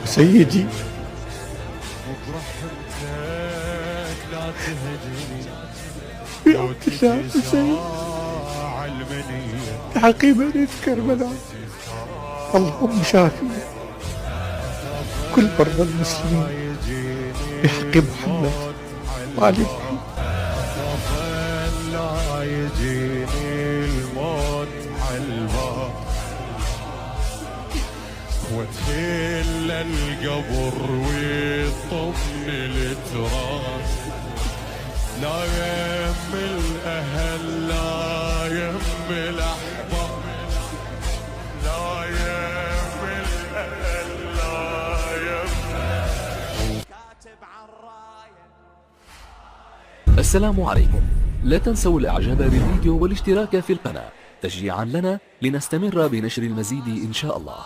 سيدي في اعتشاء حسين تعقيبا كربلاء، اللهم شافي كل مرضى المسلمين بحق محمد وآل محمد. لا يجيني الموت عالباب وتهل القبر ويطمني التراب، لا يم الأهل لا يم الأحباب، لا يم الأهل لا يم كاتب عالراية. السلام عليكم، لا تنسوا الاعجاب بالفيديو والاشتراك في القناة تشجيعا لنا لنستمر بنشر المزيد إن شاء الله.